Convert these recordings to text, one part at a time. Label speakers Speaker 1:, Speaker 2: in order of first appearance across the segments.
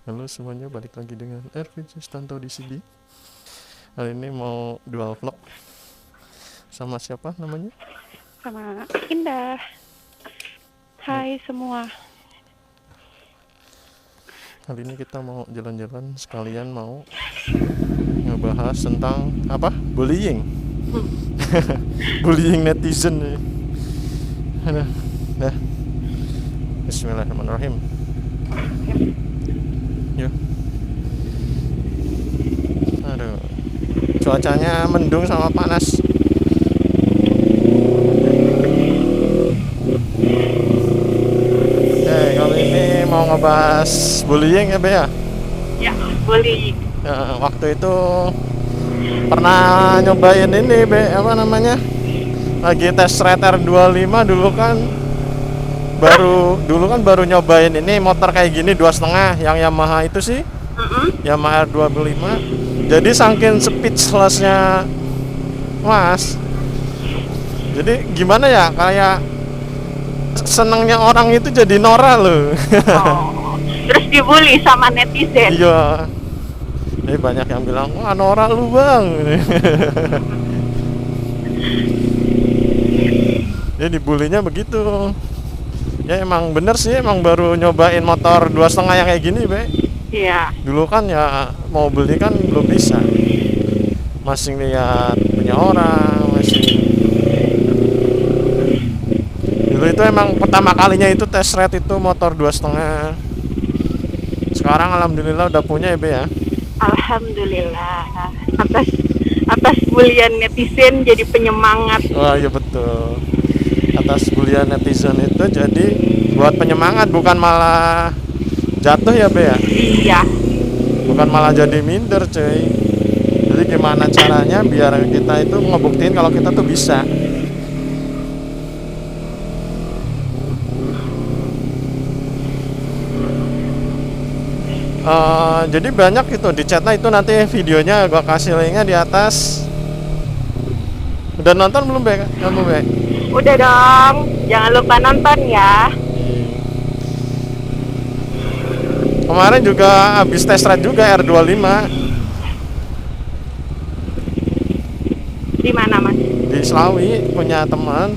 Speaker 1: Halo semuanya, balik lagi dengan RVJ Stanto di sini. Hari ini mau dual vlog sama siapa namanya?
Speaker 2: Sama Indah. Hai semua.
Speaker 1: Kali ini kita mau jalan-jalan sekalian mau ngebahas tentang apa? Bullying. Bullying netizen nih. Aduh, dah. Bismillahirrahmanirrahim. Yuk. Aduh, cuacanya mendung sama panas. Kali ini mau ngebahas bullying ya, Bea?
Speaker 2: Ya, bullying.
Speaker 1: Ya, waktu itu pernah nyobain ini, Be, apa namanya? Lagi tes ride R25 dulu kan baru nyobain ini motor kayak gini 2,5 yang Yamaha itu sih. Yamaha R25. Jadi saking speechlessnya Mas. Jadi gimana ya, kayak senengnya orang itu jadi norak loh.
Speaker 2: Oh, terus dibully sama netizen.
Speaker 1: Iya. Jadi banyak yang bilang, wah norak lu bang. Jadi dibulinya begitu. Ya emang bener sih, emang baru nyobain motor 2,5 yang kayak gini, Be.
Speaker 2: Iya.
Speaker 1: Dulu kan ya mau beli kan belum bisa. Masih lihat punya orang, masih. Dulu itu emang pertama kalinya itu tes ride itu motor 2,5. Sekarang alhamdulillah udah punya ya, Be ya.
Speaker 2: Alhamdulillah. Atas bulian netizen jadi penyemangat.
Speaker 1: Wah, iya betul. Atas bulian netizen itu jadi buat penyemangat, bukan malah jatuh ya, Be ya.
Speaker 2: Iya.
Speaker 1: Bukan malah jadi minder, cuy. Jadi gimana caranya biar kita itu ngebuktiin kalau kita tuh bisa. Jadi banyak itu di chatnya itu, nanti videonya gua kasih linknya di atas. Udah nonton belum, Be? Kamu, Be?
Speaker 2: Udah dong. Jangan lupa nonton ya.
Speaker 1: Kemarin juga habis tes ride juga R25
Speaker 2: Di mana, Mas?
Speaker 1: di Slawi, punya teman.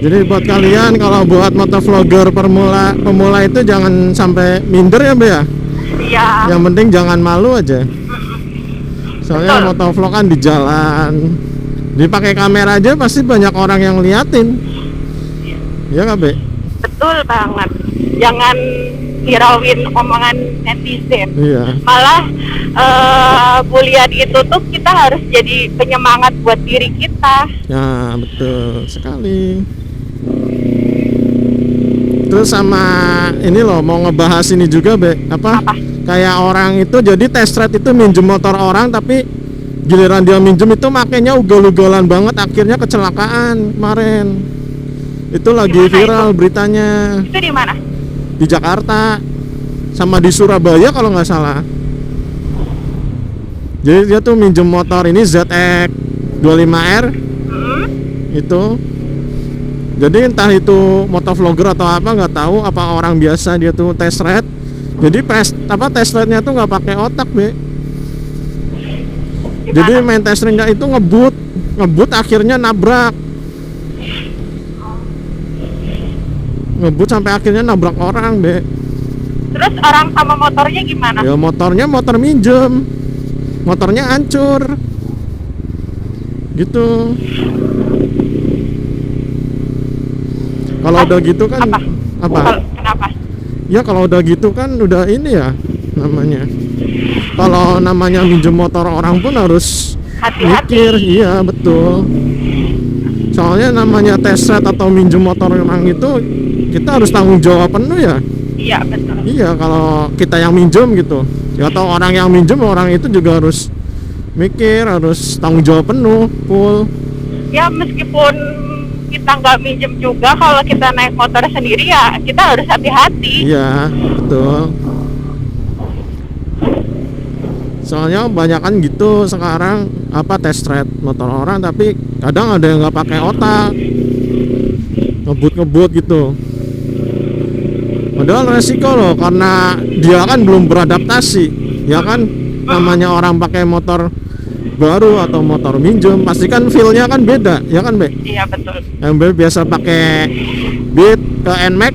Speaker 1: Jadi buat kalian kalau buat motovlogger pemula itu jangan sampai minder ya, Be ya.
Speaker 2: Iya.
Speaker 1: Yang penting jangan malu aja. Soalnya
Speaker 2: Betul.
Speaker 1: motovlog kan di jalan. Dipakai kamera aja pasti banyak orang yang liatin. Iya nggak, Be?
Speaker 2: Betul banget. Jangan hirauin omongan netizen.
Speaker 1: Iya.
Speaker 2: Malah bulian itu tuh kita harus jadi penyemangat buat diri kita.
Speaker 1: Ya betul sekali. Terus sama ini loh, mau ngebahas ini juga, Be. Apa? Kayak orang itu jadi test ride itu minjem motor orang, tapi giliran dia minjem itu makanya ugal-ugalan banget, akhirnya kecelakaan kemarin. Itu lagi
Speaker 2: Gimana
Speaker 1: viral
Speaker 2: itu?
Speaker 1: beritanya.
Speaker 2: Itu di mana?
Speaker 1: Di Jakarta sama di Surabaya kalau nggak salah. Jadi dia tuh minjem motor ini ZX 25R itu. Jadi entah itu motovlogger atau apa nggak tahu, apa orang biasa dia tuh test ride. Jadi test ride-nya tuh nggak pakai otak, Be.
Speaker 2: Gimana?
Speaker 1: Jadi main test ride-nya itu ngebut akhirnya nabrak. Ngebut sampai akhirnya nabrak orang, Be.
Speaker 2: Terus orang sama motornya gimana?
Speaker 1: Ya motornya motor minjem. Motornya hancur. Gitu. Kalau udah gitu kan apa?
Speaker 2: Kenapa?
Speaker 1: Ya kalau udah gitu kan udah ini ya namanya. Kalau namanya minjem motor orang pun harus
Speaker 2: Hati-hati.
Speaker 1: mikir, iya betul. Soalnya namanya test ride atau minjem motor orang itu kita harus tanggung jawab penuh ya.
Speaker 2: Iya betul.
Speaker 1: Iya, kalau kita yang minjem gitu. Ya atau orang yang minjem, orang itu juga harus mikir, harus tanggung jawab penuh, full.
Speaker 2: Ya meskipun kita nggak minjem juga, kalau kita naik motor sendiri ya kita harus hati-hati.
Speaker 1: Iya, betul. Soalnya kebanyakan gitu sekarang, apa test ride motor orang, tapi kadang ada yang nggak pakai otak, ngebut gitu. Padahal resiko loh, karena dia kan belum beradaptasi, ya kan? Namanya orang pakai motor baru atau motor minjem, pasti kan feel-nya kan beda, ya kan, Be?
Speaker 2: Iya betul.
Speaker 1: Yang Be biasa pakai Beat ke NMAX,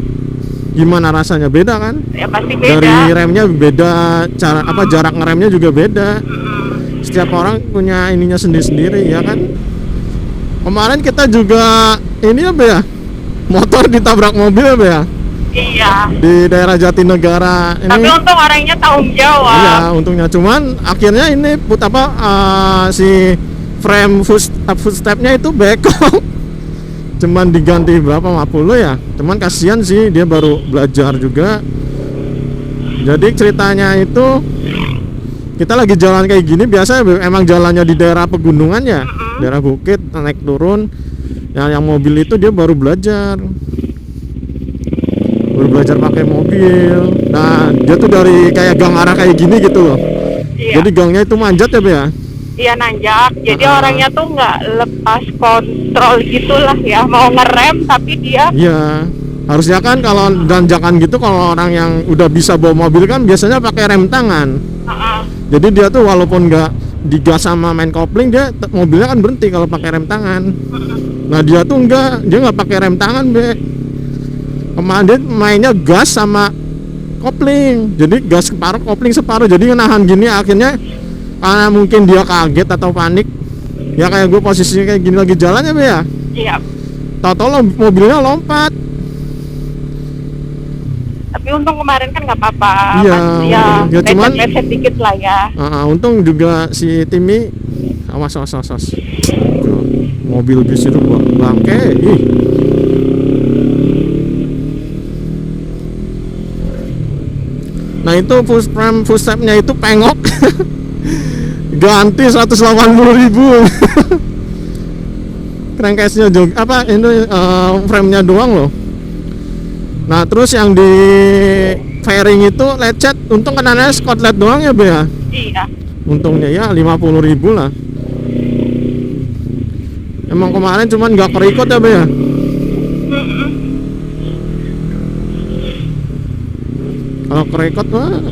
Speaker 1: gimana rasanya, beda kan?
Speaker 2: Ya pasti beda.
Speaker 1: Dari remnya beda, cara jarak ngeremnya juga beda. Setiap orang punya ininya sendiri-sendiri, ya kan? Kemarin kita juga ini apa ya? Motor ditabrak mobil apa ya?
Speaker 2: Iya.
Speaker 1: Di daerah Jatinegara ini.
Speaker 2: Tapi untung orangnya tanggung jawab.
Speaker 1: Iya, untungnya, cuman akhirnya ini si frame footstepnya itu bengkok. Cuman diganti berapa, 50 ya. Cuman kasihan sih, dia baru belajar juga. Jadi ceritanya itu kita lagi jalan kayak gini, biasa emang jalannya di daerah pegunungan ya, daerah bukit, naik turun. Yang mobil itu dia baru belajar pakai mobil. Nah, dia tuh dari kayak gang arah kayak gini gitu loh.
Speaker 2: Iya.
Speaker 1: Jadi gangnya itu manjat ya, Be ya?
Speaker 2: Iya nanjak. Jadi orangnya tuh nggak lepas kontrol gitulah ya. Mau ngerem tapi dia.
Speaker 1: Iya. Harusnya kan kalau tanjakan gitu, kalau orang yang udah bisa bawa mobil kan biasanya pakai rem tangan. Jadi dia tuh walaupun nggak digas sama main kopling, dia mobilnya kan berhenti kalau pakai rem tangan. Nah dia tuh enggak, dia nggak pakai rem tangan, Be. Kemarin dia mainnya gas sama kopling, jadi gas separuh, kopling separuh, jadi nahan gini. Akhirnya karena mungkin dia kaget atau panik, ya kayak gue posisinya kayak gini lagi jalan ya, Be ya.
Speaker 2: Iya.
Speaker 1: Tahu-tahu mobilnya lompat.
Speaker 2: Tapi untung kemarin kan nggak apa-apa.
Speaker 1: Iya,
Speaker 2: ya
Speaker 1: ya cuman
Speaker 2: lecet dikit lah ya.
Speaker 1: Untung juga si Timmy awas. Tuh, mobil bis itu bangke. Ih. Nah itu footstepnya itu pengok. Ganti 180.000. Crankcase-nya juga ini frame-nya doang loh. Nah terus yang di fairing itu lecet, untung kenanya skotlet doang ya, Be ya.
Speaker 2: Iya.
Speaker 1: Untungnya ya 50.000 lah. Emang kemarin cuman nggak kerikot ya, Be ya. Kalau kerikot mah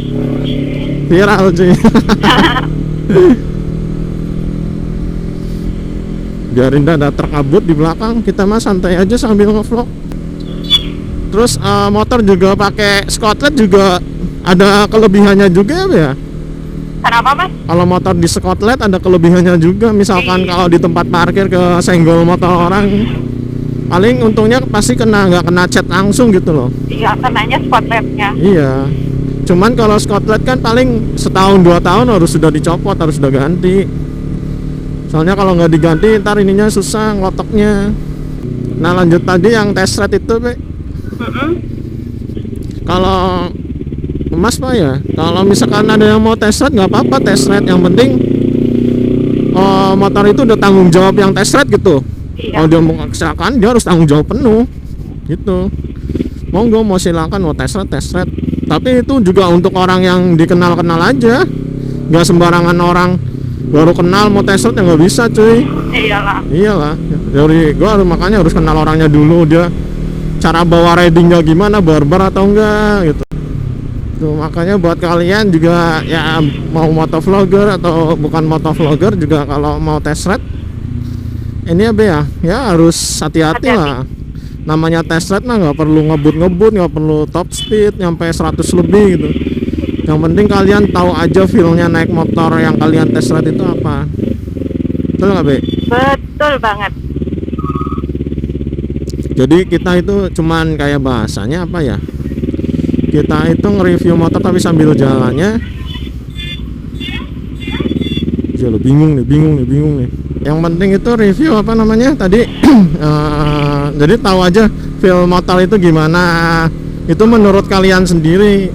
Speaker 1: viral sih. Biarin ada terkabut di belakang, kita mah santai aja sambil nge-vlog. Terus motor juga pakai skotlet juga ada kelebihannya juga ya.
Speaker 2: Kenapa, Mas?
Speaker 1: Kalau motor di skotlet ada kelebihannya juga. Misalkan kalau di tempat parkir ke senggol motor orang, paling untungnya pasti nggak kena cat langsung gitu loh.
Speaker 2: Iya, kenanya spotlightnya.
Speaker 1: Iya. Cuman kalau skotlet kan paling setahun 2 tahun harus sudah dicopot, harus sudah ganti. Soalnya kalau nggak diganti ntar ininya susah ngelotoknya. Nah lanjut tadi yang test ride itu, Be. Kalau Mas Pak ya, kalau misalkan ada yang mau test ride nggak apa-apa test ride, yang penting motor itu udah tanggung jawab yang test ride gitu.
Speaker 2: Iya.
Speaker 1: Kalau dia mau kecelakaan dia harus tanggung jawab penuh gitu. Mau silakan mau test ride. Tapi itu juga untuk orang yang dikenal aja, nggak sembarangan orang baru kenal mau test ride, nggak bisa cuy. Iyalah. Dari gua makanya harus kenal orangnya dulu, dia cara bawa ridingnya gimana, barbar atau enggak gitu. Tuh, makanya buat kalian juga ya mau motovlogger atau bukan motovlogger juga, kalau mau test ride ini ya harus hati-hati lah. Namanya test ride mah nggak perlu ngebut, nggak perlu top speed nyampe 100 lebih gitu. Yang penting kalian tahu aja feelnya naik motor yang kalian test ride itu apa. Betul nggak, Be?
Speaker 2: Betul banget.
Speaker 1: Jadi kita itu cuman kayak bahasanya apa ya, kita itu nge-review motor tapi sambil jalannya ya bingung nih. Yang penting itu review apa namanya tadi jadi tahu aja feel motor itu gimana. Itu menurut kalian sendiri.